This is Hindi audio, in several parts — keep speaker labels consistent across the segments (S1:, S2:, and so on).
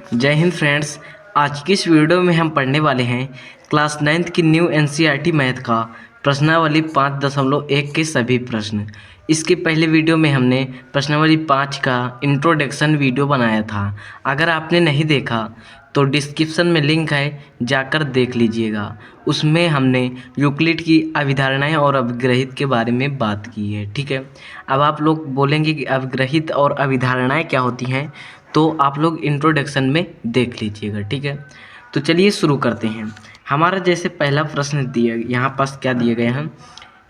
S1: जय हिंद फ्रेंड्स। आज की इस वीडियो में हम पढ़ने वाले हैं क्लास 9th की न्यू एनसीईआरटी मैथ का प्रश्नावली 5.1 के सभी प्रश्न। इसके पहले वीडियो में हमने प्रश्नावली 5 का इंट्रोडक्शन वीडियो बनाया था। अगर आपने नहीं देखा तो डिस्क्रिप्शन में लिंक है, जाकर देख लीजिएगा। उसमें हमने यूक्लिड की अभिधारणाएं और अभिग्रहित के बारे में बात की है। ठीक है, अब आप लोग बोलेंगे कि अभिग्रहित और अभिधारणाएं क्या होती हैं, तो आप लोग इंट्रोडक्शन में देख लीजिएगा। ठीक है, तो चलिए शुरू करते हैं। हमारा जैसे पहला प्रश्न दिया यहाँ पास क्या दिए गए हैं,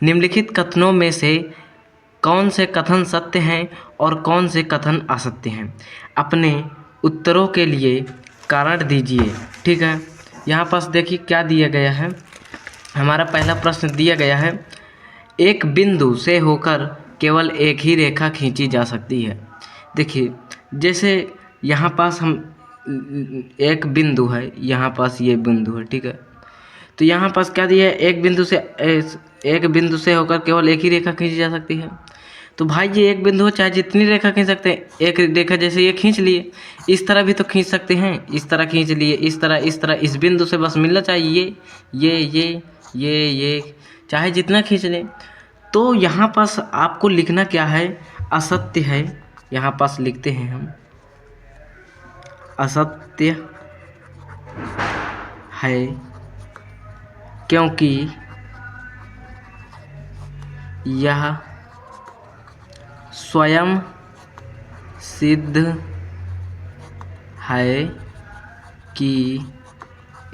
S1: निम्नलिखित कथनों में से कौन से कथन सत्य हैं और कौन से कथन असत्य हैं, अपने उत्तरों के लिए कारण दीजिए। ठीक है, यहाँ पास देखिए क्या दिया गया है। हमारा पहला प्रश्न दिया गया है, एक बिंदु से होकर केवल एक ही रेखा खींची जा सकती है। देखिए जैसे यहाँ पास हम एक बिंदु है, यहाँ पास ये बिंदु है। ठीक है, तो यहाँ पास क्या दिया है, एक बिंदु से होकर केवल एक ही रेखा खींची जा सकती है। तो भाई ये एक बिंदु हो चाहे जितनी रेखा खींच सकते हैं, एक रेखा जैसे ये खींच लिए, इस तरह भी तो खींच सकते हैं, इस तरह खींच लिए, इस तरह इस बिंदु से बस मिलना चाहिए ये चाहे जितना खींच लें। तो यहाँ पास आपको लिखना क्या है, असत्य है। यहाँ पास लिखते हैं हम असत्य है, क्योंकि यह स्वयं सिद्ध है कि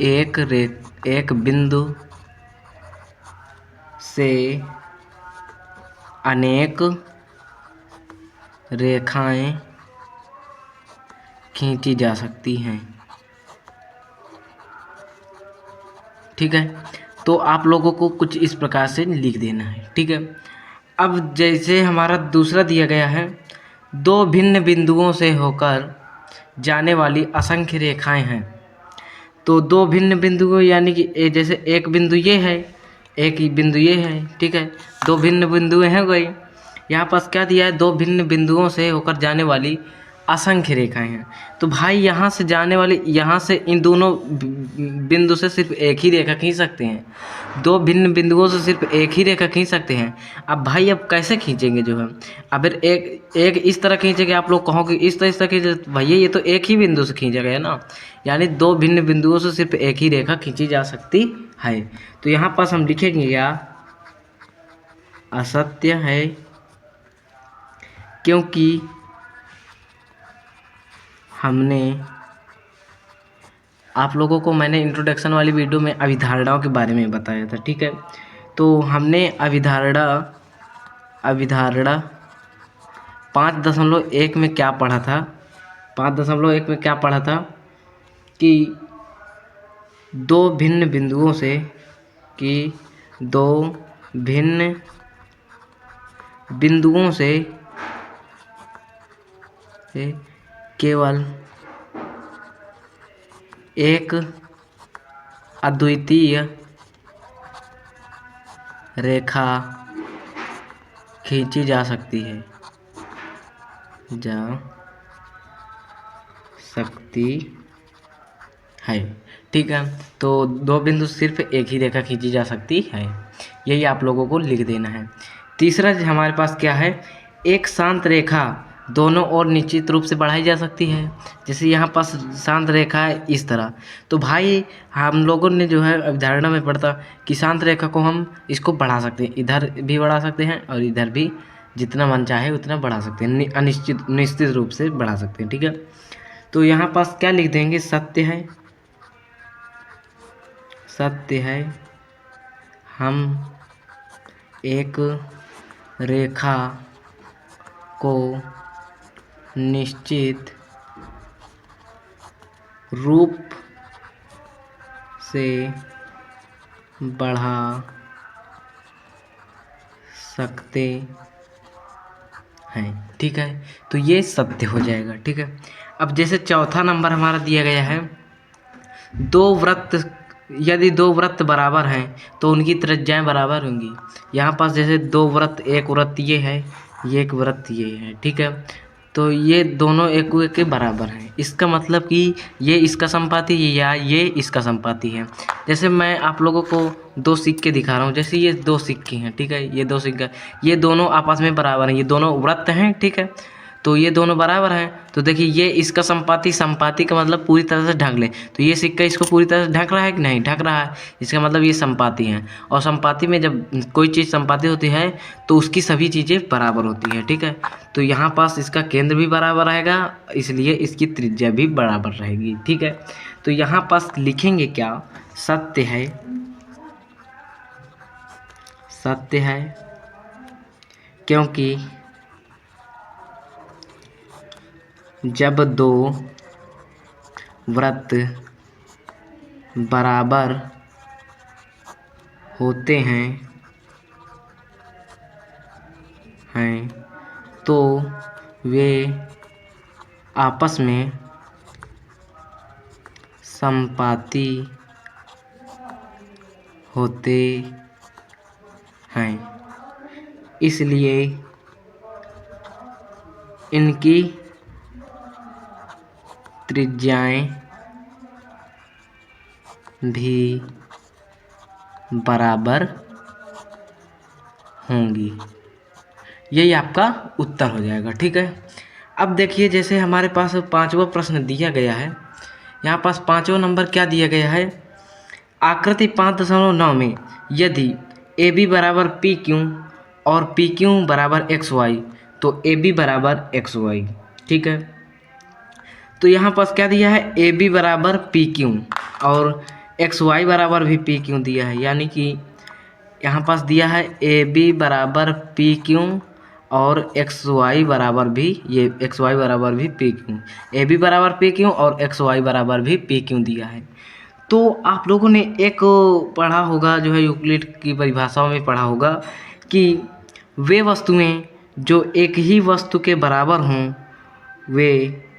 S1: एक बिंदु से अनेक रेखाएं खींची जा सकती हैं। ठीक है, तो आप लोगों को कुछ इस प्रकार से लिख देना है। ठीक है, अब जैसे हमारा दूसरा दिया गया है, दो भिन्न बिंदुओं से होकर जाने वाली असंख्य रेखाएं हैं। तो दो भिन्न बिंदुओं यानी कि जैसे एक बिंदु ये है, एक ही बिंदु ये है। ठीक है, दो भिन्न बिंदुएं हैं गई। यहाँ पास क्या दिया है, दो भिन्न बिंदुओं से होकर जाने वाली असंख्य रेखाएं हैं। तो भाई यहाँ से जाने वाली, यहाँ से इन दोनों बिंदु से सिर्फ एक ही रेखा खींच सकते हैं। दो भिन्न बिंदुओं से सिर्फ एक ही रेखा खींच सकते हैं। अब भाई अब कैसे खींचेंगे जो है, अब एक इस तरह खींचेंगे, आप लोग कहोगे इस तरह खींचे, भैया ये तो एक ही बिंदु से खींचा गया ना, यानी दो भिन्न बिंदुओं से सिर्फ एक ही रेखा खींची जा सकती है। तो यहाँ पास हम लिखेंगे क्या, असत्य है, क्योंकि हमने आप लोगों को मैंने इंट्रोडक्शन वाली वीडियो में अभिधारणाओं के बारे में बताया था। ठीक है, तो हमने अभिधारणा 5.1 में क्या पढ़ा था, 5.1 में क्या पढ़ा था कि दो भिन्न बिंदुओं से केवल एक अद्वितीय रेखा खींची जा सकती है, ठीक है, तो दो बिंदु सिर्फ एक ही रेखा खींची जा सकती है, यही आप लोगों को लिख देना है। तीसरा हमारे पास क्या है, एक शांत रेखा दोनों ओर निश्चित रूप से बढ़ाई जा सकती है। जैसे यहाँ पास शांत रेखा है इस तरह, तो भाई हम लोगों ने जो है अवधारणा में पढ़ता कि शांत रेखा को हम इसको बढ़ा सकते हैं, इधर भी बढ़ा सकते हैं और इधर भी, जितना मन चाहे उतना बढ़ा सकते हैं, निश्चित रूप से बढ़ा सकते हैं। ठीक है, तो यहाँ पास क्या लिख देंगे, सत्य है हम एक रेखा को निश्चित रूप से बढ़ा सकते हैं। ठीक है, तो ये सत्य हो जाएगा। ठीक है, अब जैसे चौथा नंबर हमारा दिया गया है, यदि दो वृत्त बराबर हैं तो उनकी त्रिज्याएं बराबर होंगी। यहाँ पास जैसे दो वृत्त, एक वृत्त ये है, ये एक वृत्त ये है। ठीक है, तो ये दोनों एक के बराबर हैं, इसका मतलब कि ये इसका संपाती है या ये इसका संपाती है। जैसे मैं आप लोगों को दो सिक्के दिखा रहा हूँ, जैसे ये दो सिक्के हैं, ठीक है, ये दो सिक्के, ये दोनों आपस में बराबर हैं, ये दोनों वृत्त हैं, ठीक है, तो ये दोनों बराबर हैं। तो देखिए ये इसका संपाती, संपाती का मतलब पूरी तरह से ढक ले, तो ये सिक्का इसको पूरी तरह से ढक रहा है कि नहीं ढक रहा है, इसका मतलब ये संपाती हैं। और संपाती में जब कोई चीज़ संपाती होती है तो उसकी सभी चीज़ें बराबर होती हैं, ठीक है। तो यहाँ पास इसका केंद्र भी बराबर रहेगा, इसलिए इसकी त्रिज्या भी बराबर रहेगी, ठीक है। तो यहाँ पास लिखेंगे क्या, सत्य है, सत्य है, क्योंकि जब दो वृत्त बराबर होते हैं तो वे आपस में संपाती होते हैं, इसलिए इनकी त्रिज्याएं भी बराबर होंगी। यही आपका उत्तर हो जाएगा, ठीक है। अब देखिए जैसे हमारे पास पांचवा प्रश्न दिया गया है, यहाँ पास पांचवा नंबर क्या दिया गया है, आकृति 5.9 में यदि ए बी बराबर पी क्यू और पी क्यू बराबर एक्स वाई तो ए बी बराबर एक्स वाई, ठीक है। तो यहाँ पास क्या दिया है, ए बी बराबर पी क्यू और एक्स वाई बराबर भी पी क्यू दिया है, यानी कि यहाँ पास दिया है ए बी बराबर पी क्यू और एक्स वाई बराबर भी, ये एक्स वाई बराबर भी पी क्यू, ए बी बराबर पी क्यू और एक्स वाई बराबर भी पी क्यू दिया है। तो आप लोगों ने एक पढ़ा होगा, जो है यूक्लिड की परिभाषाओं में पढ़ा होगा कि वे वस्तुएं जो एक ही वस्तु के बराबर हों वे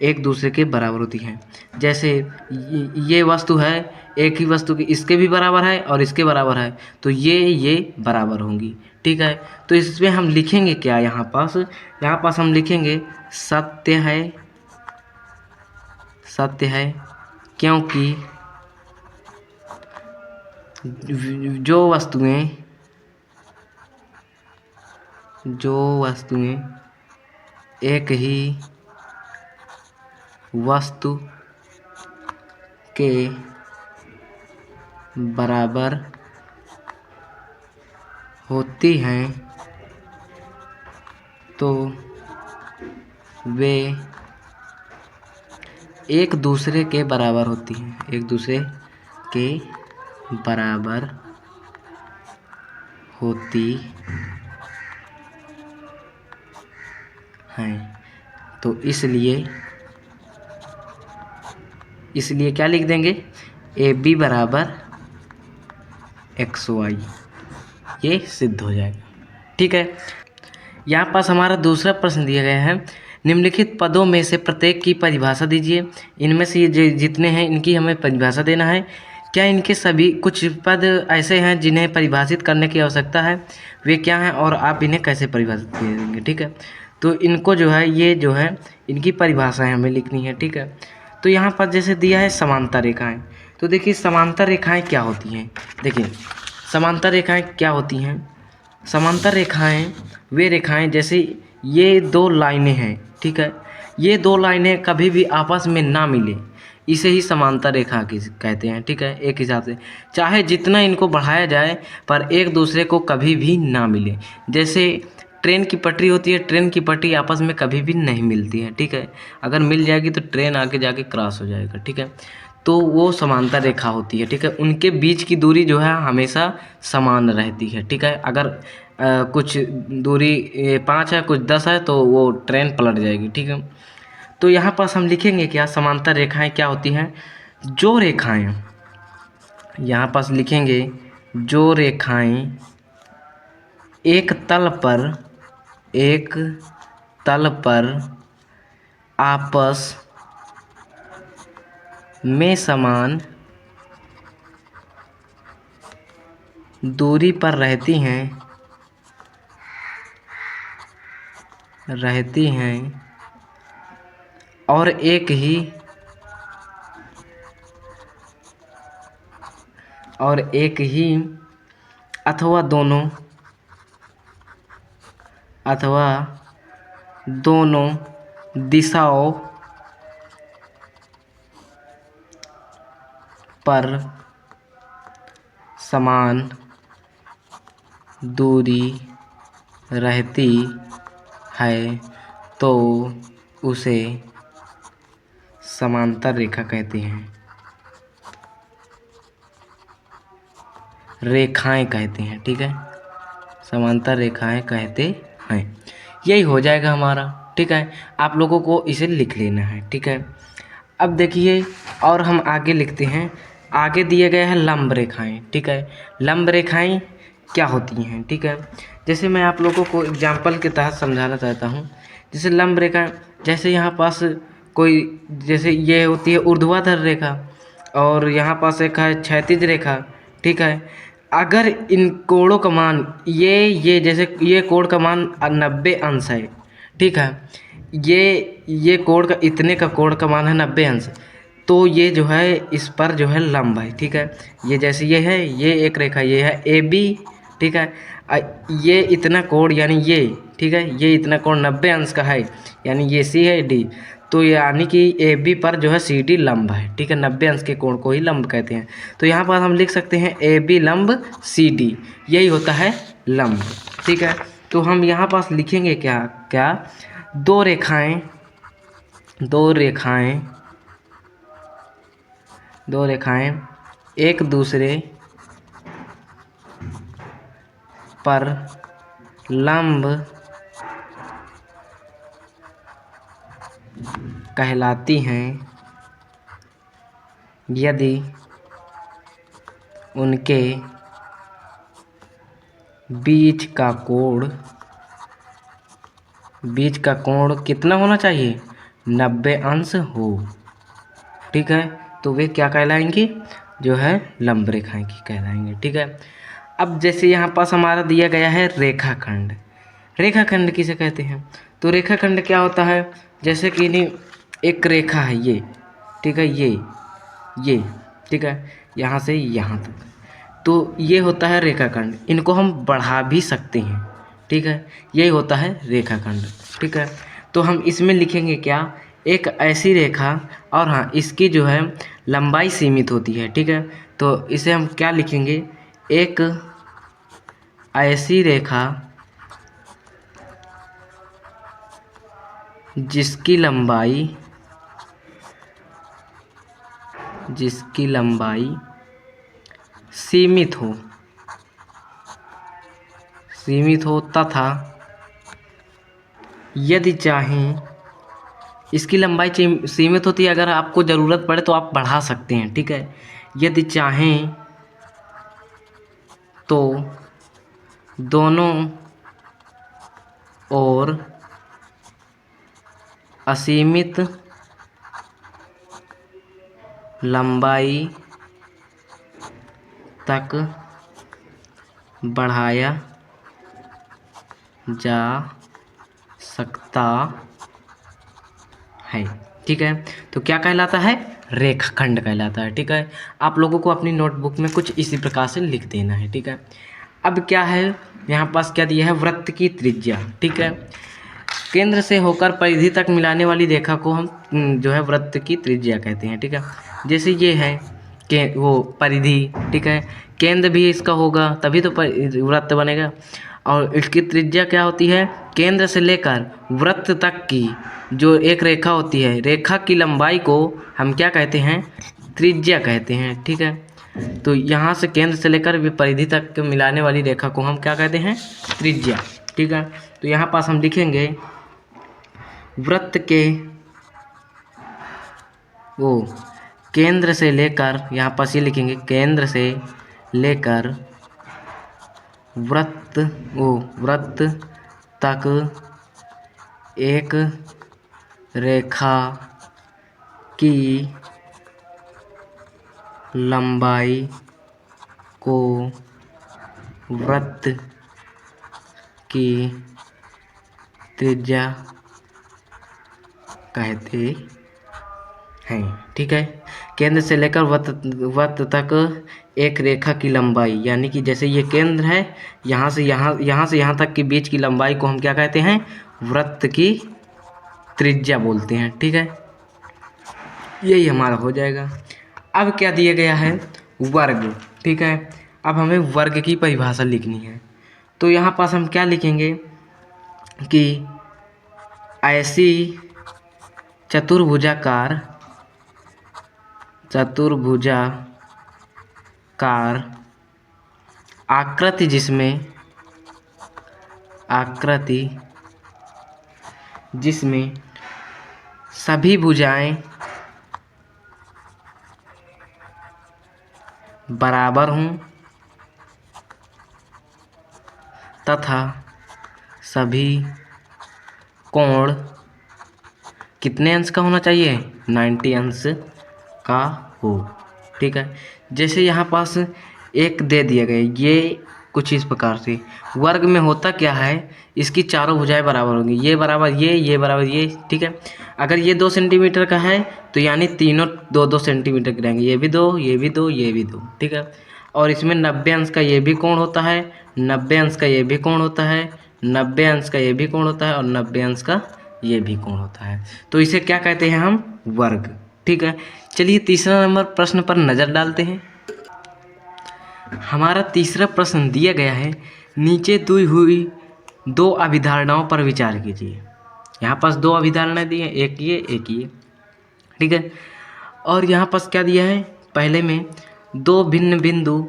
S1: एक दूसरे के बराबर होती हैं। जैसे ये वस्तु है, एक ही वस्तु की इसके भी बराबर है और इसके बराबर है, तो ये बराबर होंगी, ठीक है। तो इसमें हम लिखेंगे क्या, यहाँ पास हम लिखेंगे सत्य है, सत्य है, क्योंकि जो वस्तुएं एक ही वस्तु के बराबर होती हैं तो वे एक दूसरे के बराबर होती हैं, एक दूसरे के बराबर होती हैं। तो इसलिए क्या लिख देंगे, ए बी बराबर एक्स वाई, ये सिद्ध हो जाएगा, ठीक है। यहाँ पास हमारा दूसरा प्रश्न दिया गया है, निम्नलिखित पदों में से प्रत्येक की परिभाषा दीजिए। इनमें से ये जितने हैं इनकी हमें परिभाषा देना है। क्या इनके सभी, कुछ पद ऐसे हैं जिन्हें परिभाषित करने की आवश्यकता है, वे क्या हैं और आप इन्हें कैसे परिभाषित करेंगे, ठीक है। तो इनको जो है, ये जो है इनकी परिभाषाएं हमें लिखनी है, ठीक है। तो यहाँ पर जैसे दिया है समांतर रेखाएं, तो देखिए समांतर रेखाएं क्या होती हैं। देखिए समांतर रेखाएं क्या होती हैं, समांतर रेखाएं वे रेखाएं, जैसे ये दो लाइनें हैं, ठीक है, ये दो लाइनें कभी भी आपस में ना मिले, इसे ही समांतर रेखा कहते हैं, ठीक है। एक हिसाब से चाहे जितना इनको बढ़ाया जाए पर एक दूसरे को कभी भी ना मिले। जैसे ट्रेन की पटरी होती है, ट्रेन की पटरी आपस में कभी भी नहीं मिलती है, ठीक है, अगर मिल जाएगी तो ट्रेन आगे जाके क्रॉस हो जाएगा, ठीक है। तो वो समांतर रेखा होती है, ठीक है, उनके बीच की दूरी जो है हमेशा समान रहती है, ठीक है। अगर कुछ दूरी 5 है, कुछ 10 है, तो वो ट्रेन पलट जाएगी, ठीक है। तो यहाँ पास हम लिखेंगे क्या, समांतर रेखाएं क्या होती हैं, जो रेखाएं, यहाँ पास लिखेंगे जो रेखाएं एक तल पर आपस में समान दूरी पर रहती हैं और एक ही और एक ही अथवा दोनों दिशाओं पर समान दूरी रहती है तो उसे समांतर रेखा कहते हैं, रेखाएं कहते हैं। ठीक है, समांतर रेखाएं कहते हैं। यही हो जाएगा हमारा। ठीक है, आप लोगों को इसे लिख लेना है। ठीक है, अब देखिए और हम आगे लिखते हैं। आगे दिए गए हैं लंब रेखाएं। ठीक है, लंब रेखाएं क्या होती हैं? ठीक है, जैसे मैं आप लोगों को एग्जाम्पल के तहत समझाना चाहता हूँ। जैसे लंब रेखा, जैसे यहाँ पास कोई, जैसे ये होती है ऊर्ध्वाधर रेखा और यहाँ पास एक है क्षैतिज रेखा। ठीक है, अगर इन कोणों का मान ये जैसे ये कोण का मान 90 अंश है। ठीक है, ये कोण का, इतने का कोण का मान है 90 अंश, तो ये जो है इस पर जो है लंब है। ठीक है, ये जैसे ये है, ये एक रेखा, ये है ए बी। ठीक है, ये इतना कोण यानी ये, ठीक है, ये इतना कोण 90 अंश का है, यानी ये सी है डी, तो यानी कि ए बी पर जो है सी डी लंब है। ठीक है, 90 अंश के कोण को ही लंब कहते हैं। तो यहाँ पर हम लिख सकते हैं ए बी लंब सी डी, यही होता है लंब। ठीक है, तो हम यहाँ पास लिखेंगे क्या क्या, दो रेखाएं एक दूसरे पर लंब कहलाती हैं यदि उनके बीच का कोण कितना होना चाहिए? 90 अंश हो। ठीक है, तो वे क्या कहलाएंगी? जो है लंब रेखाएं की कहलाएंगे। ठीक है, अब जैसे यहाँ पास हमारा दिया गया है रेखाखंड। रेखाखंड किसे कहते हैं? तो रेखाखंड क्या होता है, जैसे कि नहीं एक रेखा है ये, ठीक है, ये ठीक है, यहाँ से यहाँ तक, तो ये होता है रेखाखंड। इनको हम बढ़ा भी सकते हैं। ठीक है, यही होता है रेखाखंड। ठीक है, तो हम इसमें लिखेंगे क्या, एक ऐसी रेखा, और हाँ इसकी जो है लंबाई सीमित होती है। ठीक है, तो इसे हम क्या लिखेंगे, एक ऐसी रेखा जिसकी लंबाई सीमित हो तथा यदि चाहें, इसकी लंबाई सीमित होती है, अगर आपको ज़रूरत पड़े तो आप बढ़ा सकते हैं। ठीक है, यदि चाहें तो दोनों ओर असीमित लंबाई तक बढ़ाया जा सकता है। ठीक है, तो क्या कहलाता है? रेखाखंड कहलाता है। ठीक है, आप लोगों को अपनी नोटबुक में कुछ इसी प्रकार से लिख देना है। ठीक है, अब क्या है यहाँ पास क्या दिया है, वृत्त की त्रिज्या। ठीक है, केंद्र से होकर परिधि तक मिलाने वाली रेखा को हम जो है वृत्त की त्रिज्या कहते हैं। ठीक है, जैसे ये है कि वो परिधि, ठीक है, केंद्र भी इसका होगा तभी तो वृत्त बनेगा। और इसकी त्रिज्या क्या होती है, केंद्र से लेकर वृत्त तक की जो एक रेखा होती है, रेखा की लंबाई को हम क्या कहते हैं, त्रिज्या कहते हैं। ठीक है, तो यहाँ से केंद्र से लेकर परिधि तक मिलाने वाली रेखा को हम क्या कहते हैं, त्रिज्या। ठीक है, तो यहाँ पास हम लिखेंगे वृत्त के वो केंद्र से लेकर, यहाँ पास ये लिखेंगे केंद्र से लेकर वृत्त तक एक रेखा की लंबाई को वृत्त की त्रिज्या कहते हैं। ठीक है, केंद्र से लेकर वृत्त तक एक रेखा की लंबाई, यानी कि जैसे ये केंद्र है, यहाँ से यहाँ तक के बीच की लंबाई को हम क्या कहते हैं? वृत्त की त्रिज्या बोलते हैं। ठीक है, यही हमारा हो जाएगा। अब क्या दिया गया है? वर्ग। ठीक है, अब हमें वर्ग की परिभाषा लिखनी है। तो यहाँ पास हम क्या लिखेंगे कि ऐसी चतुर्भुजाकार आकृति जिसमें सभी भुजाएं बराबर हों तथा सभी कोण कितने अंश का होना चाहिए? 90 अंश का हो। ठीक है, जैसे यहाँ पास एक दे दिया गया, ये कुछ इस प्रकार से वर्ग में होता क्या है? इसकी चारों भुजाएं बराबर होंगी, ये बराबर ये बराबर ये। ठीक है, अगर ये 2 सेंटीमीटर का है तो यानी तीनों 2-2 सेंटीमीटर के रहेंगे, ये भी 2, ये भी 2, ये भी 2। ठीक है, और इसमें 90 अंश का ये भी कोण होता है, 90 अंश का ये भी कोण होता है, 90 अंश का ये भी कोण होता है और 90 अंश का ये भी कोण होता है। तो इसे क्या कहते हैं हम? वर्ग। ठीक है, चलिए तीसरा नंबर प्रश्न पर नज़र डालते हैं। हमारा तीसरा प्रश्न दिया गया है, नीचे दी हुई 2 अभिधारणाओं पर विचार कीजिए। यहाँ पास 2 अभिधारणाएं दी हैं, एक ये एक ये। ठीक है, और यहाँ पास क्या दिया है? पहले में 2 भिन्न बिंदु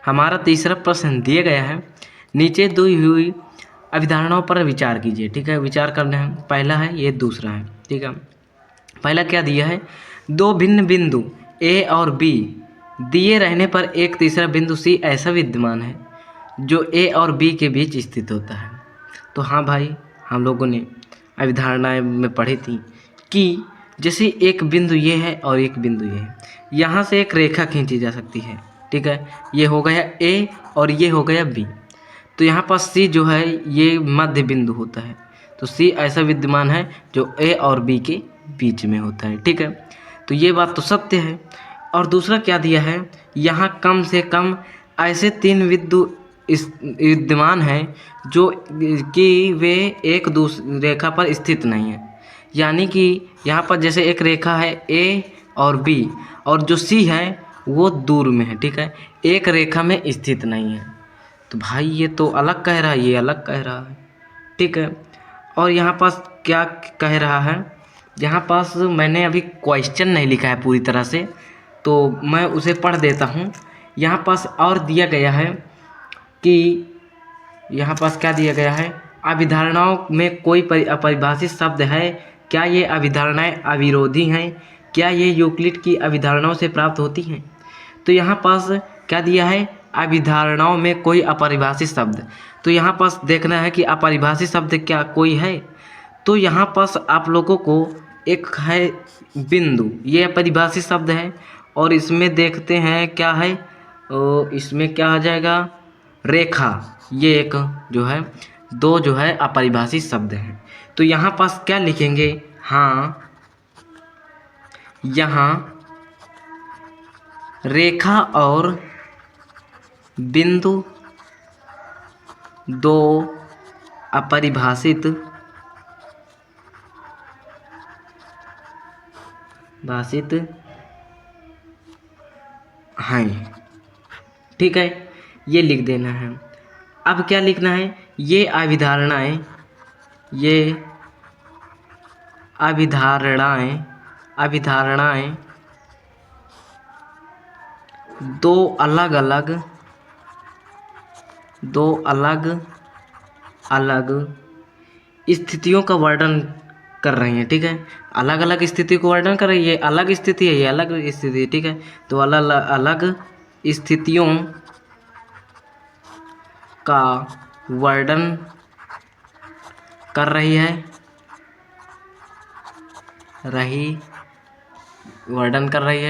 S1: हमारा तीसरा प्रश्न दिया गया है, नीचे दी हुई अभिधारणाओं पर विचार कीजिए। ठीक है, विचार करना है, पहला है ये, दूसरा है। ठीक है, पहला क्या दिया है? 2 भिन्न बिंदु ए और बी दिए रहने पर एक तीसरा बिंदु सी ऐसा विद्यमान है जो ए और बी के बीच स्थित होता है। तो हाँ भाई, हम लोगों ने अभिधारणाएं में पढ़ी थी कि जैसे एक बिंदु ये है और एक बिंदु ये है, यहाँ से एक रेखा खींची जा सकती है। ठीक है, ये हो गया ए और ये हो गया बी। तो यहाँ पर सी जो है ये मध्य बिंदु होता है, तो सी ऐसा विद्यमान है जो ए और बी के बीच में होता है। ठीक है, तो ये बात तो सत्य है। और दूसरा क्या दिया है? यहाँ कम से कम ऐसे 3 बिंदु विद्यमान हैं जो कि वे एक दूसरी रेखा पर स्थित नहीं है, यानी कि यहाँ पर जैसे एक रेखा है ए और बी, और जो सी है वो दूर में है। ठीक है, एक रेखा में स्थित नहीं है। तो भाई ये तो अलग कह रहा है, ये अलग कह रहा है। ठीक है, और यहाँ पास क्या कह रहा है? यहाँ पास मैंने अभी क्वेश्चन नहीं लिखा है पूरी तरह से, तो मैं उसे पढ़ देता हूँ। यहाँ पास और दिया गया है कि यहाँ पास क्या दिया गया है? अभिधारणाओं में कोई अपरिभाषित शब्द है? क्या ये अभिधारणाएं अविरोधी हैं? क्या ये यूक्लिड की अभिधारणाओं से प्राप्त होती हैं? तो यहाँ पास क्या दिया है? अभिधारणाओं में कोई अपरिभाषित शब्द। तो यहाँ पास देखना है कि अपरिभाषित शब्द क्या कोई है। तो यहाँ पास आप लोगों को एक है बिंदु, ये अपरिभाषित शब्द है, और इसमें देखते हैं क्या है, इसमें क्या आ जाएगा? रेखा। ये एक जो है 2 जो है अपरिभाषित शब्द हैं। तो यहाँ पास क्या लिखेंगे? हाँ, यहाँ रेखा और बिंदु 2 अपरिभाषित हैं। ठीक है, ये लिख देना है। अब क्या लिखना है? ये अभिधारणाएं 2 अलग स्थितियों का वर्णन कर रही हैं। ठीक है, अलग अलग स्थिति को वर्णन कर रही है। ये अलग स्थिति है, ये अलग स्थिति है। ठीक है, तो अलग अलग स्थितियों का वर्णन कर रही है,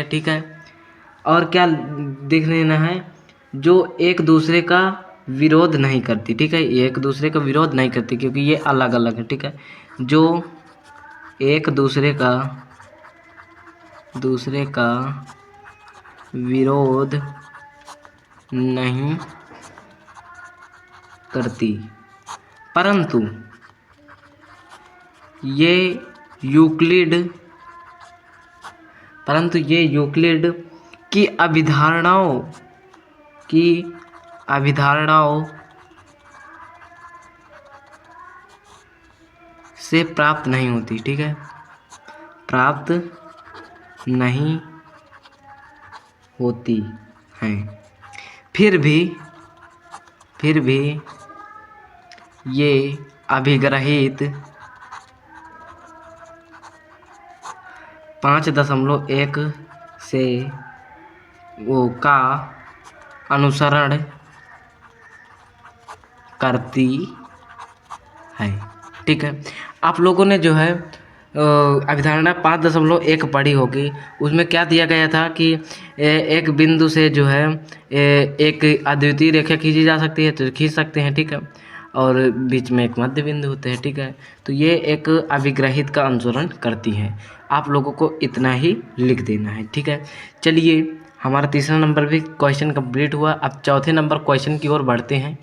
S1: ठीक है, और क्या देख लेना है? जो एक दूसरे का विरोध नहीं करती, ठीक है, ये एक दूसरे का विरोध नहीं करती क्योंकि ये अलग अलग है, ठीक है, जो एक दूसरे का विरोध नहीं करती, परंतु ये यूक्लिड की अभिधारणाओं से प्राप्त नहीं होती, ठीक है, प्राप्त नहीं होती हैं। फिर भी ये अभिग्रहित 5.1 से वो का अनुसरण करती है, ठीक है। आप लोगों ने जो है अभिधारणा 5.1 पढ़ी होगी, उसमें क्या दिया गया था कि एक बिंदु से जो है एक अद्वितीय रेखा खींची जा सकती है तो खींच सकते हैं, ठीक है, और बीच में एक मध्य बिंदु होते हैं, ठीक है। तो ये एक अभिग्रहित का अनुसरण करती है। आप लोगों को इतना ही लिख देना है, ठीक है। चलिए हमारा तीसरा नंबर भी क्वेश्चन कंप्लीट हुआ। अब चौथे नंबर क्वेश्चन की ओर बढ़ते हैं।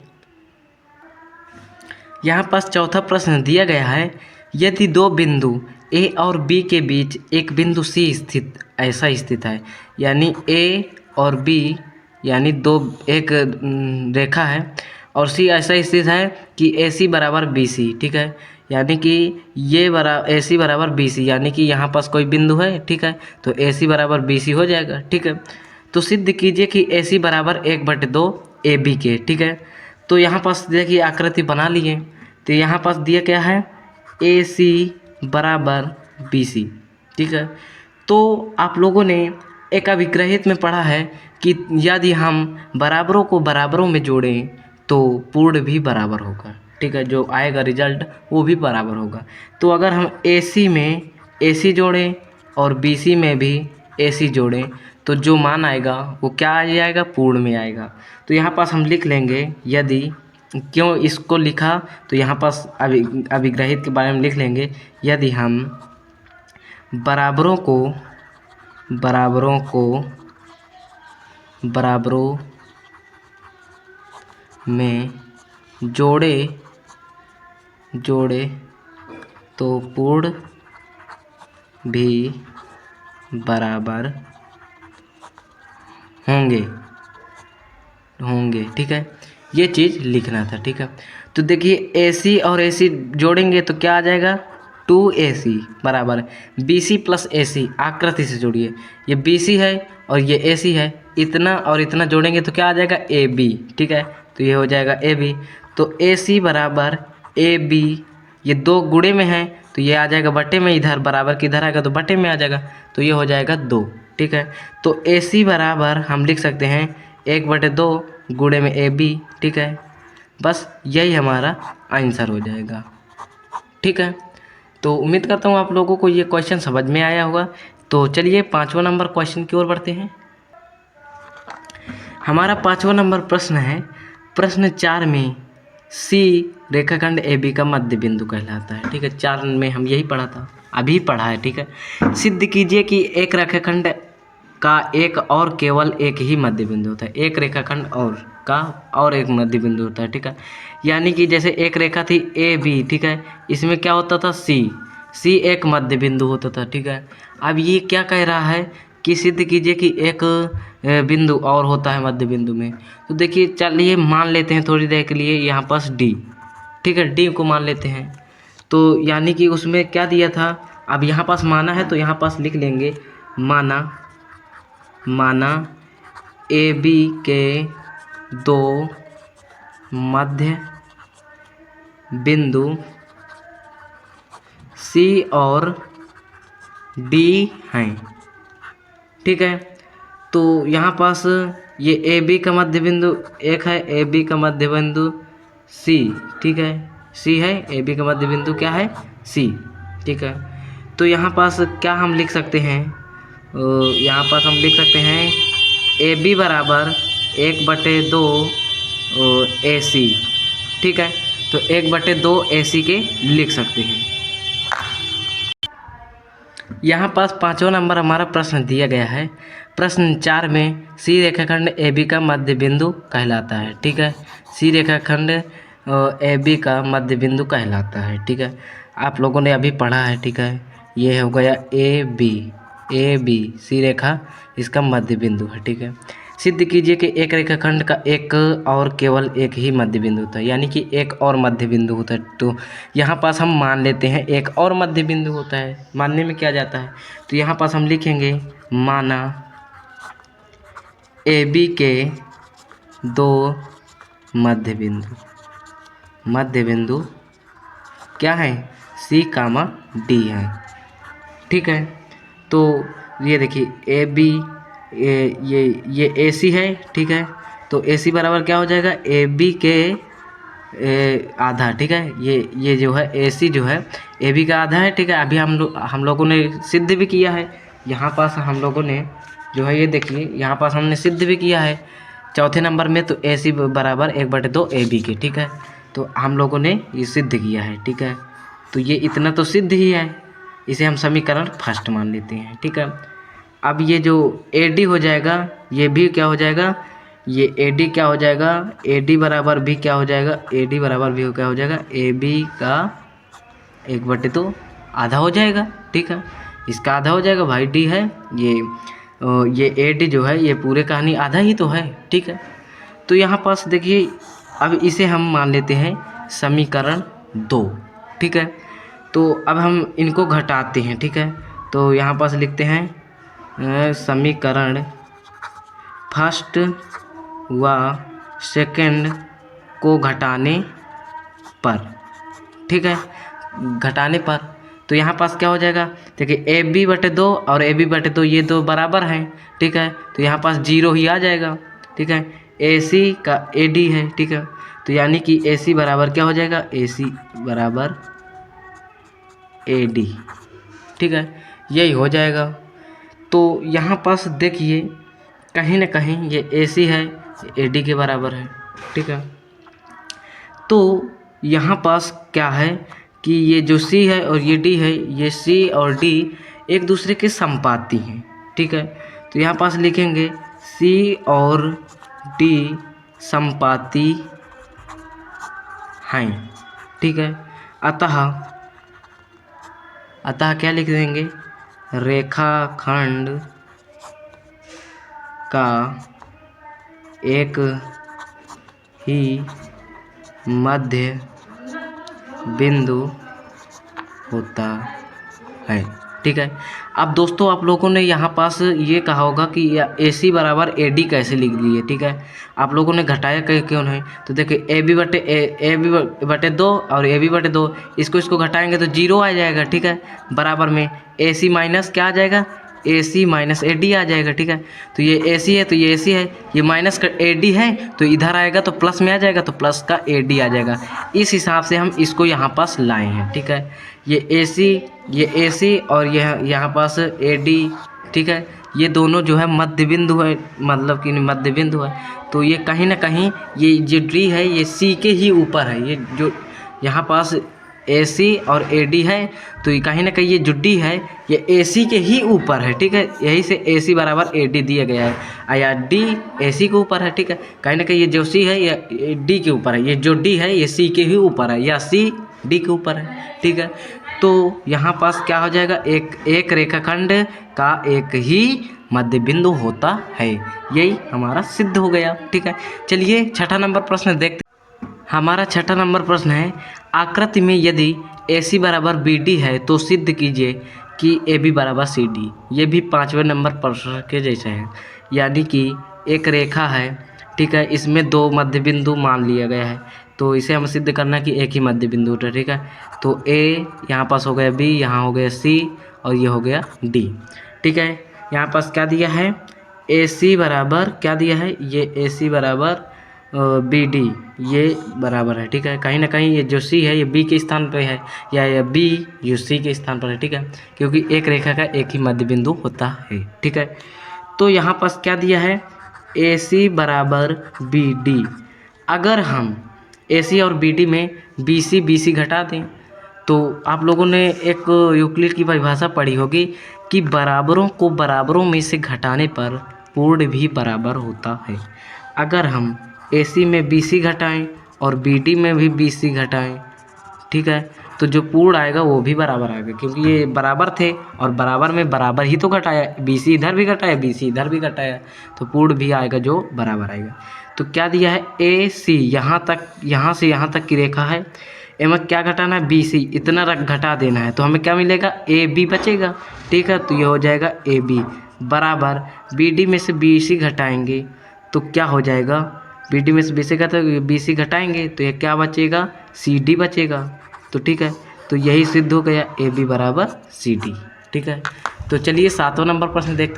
S1: यहाँ पास चौथा प्रश्न दिया गया है, यदि दो बिंदु ए और बी के बीच एक बिंदु सी ऐसा स्थित है, यानी ए और बी यानी एक रेखा है और सी ऐसा स्थित है कि ए सी बराबर बी सी, ठीक है, यानी कि ये ए सी बराबर बी सी, यानी कि यहाँ पास कोई बिंदु है, ठीक है, तो ए सी बराबर बी सी हो जाएगा, ठीक है। तो सिद्ध कीजिए कि ए सी बराबर 1/2 ए बी के, ठीक है। तो यहाँ पास देखिए आकृति बना लिए, तो यहाँ पास दिया क्या है, ए सी बराबर बी सी, ठीक है। तो आप लोगों ने एक अभिग्रहित में पढ़ा है कि यदि हम बराबरों को बराबरों में जोड़ें तो पूर्ण भी बराबर होगा, ठीक है, जो आएगा रिजल्ट वो भी बराबर होगा। तो अगर हम ए सी में ए सी जोड़ें और बी सी में भी ए सी जोड़ें तो जो मान आएगा वो क्या आ जाएगा, पूर्ण में आएगा। तो यहाँ पास हम लिख लेंगे, यदि क्यों इसको लिखा, तो यहाँ पास अभिग्रहित के बारे में लिख लेंगे, यदि हम बराबरों में जोड़े तो पूर्ण भी बराबर होंगे, ठीक है, ये चीज़ लिखना था, ठीक है। तो देखिए ए सी और ए सी जोड़ेंगे तो क्या आ जाएगा, 2AC बराबर BC प्लस AC, आकृति से जोड़िए, ये BC है और ये AC है, इतना और इतना जोड़ेंगे तो क्या आ जाएगा, AB, ठीक है, तो ये हो जाएगा AB। तो AC बराबर AB, ये दो गुणे में है तो ये आ जाएगा बटे में, इधर बराबर की इधर आएगा तो बटे में आ जाएगा, तो ये हो जाएगा 2, ठीक है। तो AC बराबर हम लिख सकते हैं 1/2 गुणे में AB, ठीक है, बस यही हमारा आंसर हो जाएगा, ठीक है। तो उम्मीद करता हूँ आप लोगों को ये क्वेश्चन समझ में आया होगा। तो चलिए 5वां नंबर क्वेश्चन की ओर बढ़ते हैं। हमारा 5वां नंबर प्रश्न है, प्रश्न 4 में सी रेखाखंड ए बी का मध्य बिंदु कहलाता है, ठीक है, 4 में हम यही पढ़ा था, अभी पढ़ा है, ठीक है। सिद्ध कीजिए कि एक रेखाखंड का एक और केवल एक ही मध्य बिंदु होता है, एक रेखाखंड और एक मध्य बिंदु होता है, ठीक है। यानी कि जैसे एक रेखा थी ए बी, ठीक है, इसमें क्या होता था, सी एक मध्य बिंदु होता था, ठीक है। अब ये क्या कह रहा है कि सिद्ध कीजिए कि एक बिंदु और होता है मध्य बिंदु में। तो देखिए चलिए मान लेते हैं थोड़ी देर के लिए यहाँ पास डी, ठीक है, डी को मान लेते हैं। तो यानी कि उसमें क्या दिया था, अब यहाँ पास माना है तो यहाँ पास लिख लेंगे माना ए बी के दो मध्य बिंदु सी और डी हैं, ठीक है। तो यहाँ पास ये ए बी का मध्य बिंदु एक है, ए बी का मध्य बिंदु सी, ठीक है, सी है, ए बी का मध्य बिंदु क्या है, सी, ठीक है। तो यहाँ पास क्या हम लिख सकते हैं, यहाँ पास हम लिख सकते हैं ए बी बराबर 1/2 AC, ठीक है। तो 1/2 AC के लिख सकते हैं। यहाँ पास 5वां नंबर हमारा प्रश्न दिया गया है। प्रश्न 4 में सी रेखाखंड AB का मध्य बिंदु कहलाता है, ठीक है। सी रेखाखंड AB का मध्य बिंदु कहलाता है, ठीक है। आप लोगों ने अभी पढ़ा है, ठीक है। ये हो गया AB सी रेखा इसका मध्य बिंदु है, ठीक है। सिद्ध कीजिए कि एक रेखाखंड का एक और केवल एक ही मध्य बिंदु होता है, यानी कि एक और मध्य बिंदु होता है। तो यहाँ पास हम मान लेते हैं एक और मध्य बिंदु होता है। मानने में क्या जाता है, तो यहाँ पास हम लिखेंगे माना AB के 2 मध्य बिंदु क्या है, C, D है, ठीक है। तो ये देखिए AB ये AC है, ठीक है। तो AC बराबर क्या हो जाएगा, AB के आधा, ठीक है। ये जो है AC जो है AB का आधा है, ठीक है। अभी हम लोगों ने सिद्ध भी किया है। यहाँ पास हम लोगों ने जो है ये देखिए यहाँ पास हमने सिद्ध भी किया है चौथे नंबर में। तो AC बराबर 1/2 AB के, ठीक है। तो हम लोगों ने ये सिद्ध किया है, ठीक है। तो ये इतना तो सिद्ध ही है, इसे हम समीकरण फर्स्ट मान लेते हैं, ठीक है। अब ये जो AD हो जाएगा, ये भी क्या हो जाएगा, ये AD क्या हो जाएगा, AD बराबर भी क्या हो जाएगा, AD बराबर भी क्या हो जाएगा, AB का 1/2 आधा हो जाएगा, ठीक है। इसका आधा हो जाएगा भाई, D है ये AD जो है ये पूरे कहानी आधा ही तो है, ठीक है। तो यहाँ पास देखिए अब इसे हम मान लेते हैं समीकरण 2, ठीक है। तो अब हम इनको घटाते हैं, ठीक है। तो यहाँ पास लिखते हैं समीकरण फर्स्ट व सेकंड को घटाने पर, ठीक है, घटाने पर। तो यहाँ पास क्या हो जाएगा, देखिए AB/2 और AB/2 ये दो बराबर हैं, ठीक है। तो यहाँ पास 0 ही आ जाएगा, ठीक है। AC का AD है, ठीक है। तो यानी कि AC बराबर क्या हो जाएगा, AC बराबर AD, ठीक है, यही हो जाएगा। तो यहाँ पास देखिए कहीं ना कहीं ये AC है, AD के बराबर है, ठीक है। तो यहाँ पास क्या है कि ये जो C है और ये D है, ये C और D एक दूसरे के संपाती हैं, ठीक है। तो यहाँ पास लिखेंगे C और D संपाती हैं, ठीक है। अतः क्या लिख देंगे, रेखाखंड का एक ही मध्य बिंदु होता है, ठीक है। अब दोस्तों आप लोगों ने यहाँ पास ये कहा होगा कि AC बराबर AD कैसे लिख लिए, ठीक है। आप लोगों ने घटाया क्यों नहीं, तो देखिए AB/2 और AB/2 इसको घटाएंगे तो 0 आ जाएगा, ठीक है। बराबर में AC माइनस क्या आ जाएगा, AC माइनस AD आ जाएगा, ठीक है। तो ये AC है तो ये AC है, ये माइनस का AD है तो इधर आएगा तो प्लस में आ जाएगा, तो प्लस का AD आ जाएगा। इस हिसाब से हम इसको यहाँ पास लाए हैं, ठीक है। ये AC और यह यहाँ पास AD, ठीक है। ये दोनों जो है मध्य बिंदु है, मतलब कि मध्य बिंदु है। तो ये कहीं ना कहीं ये जो D है ये C के ही ऊपर है। ये जो यहाँ पास AC और AD है तो ये कहीं ना कहीं ये जो D है ये AC के ही ऊपर है, ठीक है। यही से AC बराबर AD दिया गया है, या D AC के ऊपर है, ठीक है। कहीं ना कहीं ये जो C है ये D के ऊपर है, ये जो D है ये C के ही ऊपर है, या C D के ऊपर है, ठीक है। तो यहाँ पास क्या हो जाएगा, एक रेखाखंड का एक ही मध्य बिंदु होता है, यही हमारा सिद्ध हो गया, ठीक है। चलिए छठा नंबर प्रश्न देखते। हमारा छठा नंबर प्रश्न है, आकृति में यदि AC बराबर BD है तो सिद्ध कीजिए कि AB बराबर CD। ये भी 5वें नंबर प्रश्न के जैसे हैं, यानी कि एक रेखा है, ठीक है। इसमें 2 मध्य बिंदु मान लिया गया है, तो इसे हम सिद्ध करना कि एक ही मध्य बिंदु होता है, ठीक है। तो A यहाँ पास हो गया, B यहाँ हो गया, C और ये हो गया D, ठीक है। यहाँ पास क्या दिया है, AC बराबर क्या दिया है, ये AC बराबर BD ये बराबर है, ठीक है। कहीं ना कहीं ये जो C है ये B के स्थान पे है, या B जो C के स्थान पर है, ठीक है, क्योंकि एक रेखा का एक ही मध्य बिंदु होता है, ठीक है। तो यहाँ पास क्या दिया है, AC बराबर BD। अगर हम AC और BD में BC घटा दें तो आप लोगों ने एक यूक्लिड की परिभाषा पढ़ी होगी कि बराबरों को बराबरों में से घटाने पर पूर्ण भी बराबर होता है। अगर हम AC में BC घटाएं और BD में भी BC घटाएं, ठीक है, तो जो पूर्ण आएगा वो भी बराबर आएगा, क्योंकि ये बराबर थे और बराबर में बराबर ही तो घटाया, BC इधर भी घटाया BC इधर भी घटाया, तो पूर्ण भी आएगा जो बराबर आएगा। तो क्या दिया है, AC यहाँ तक, यहाँ से यहाँ तक की रेखा है, एम क्या घटाना है, BC इतना घटा देना है, तो हमें क्या मिलेगा, AB बचेगा, ठीक है। तो ये हो जाएगा AB बराबर BD में से BC घटाएंगे तो क्या हो जाएगा, BD में से BC घटाएंगे तो ये क्या बचेगा, CD बचेगा। तो ठीक है, तो यही सिद्ध हो गया AB बराबर CD, ठीक है। तो चलिए 7वां नंबर प्रश्न देखते हैं।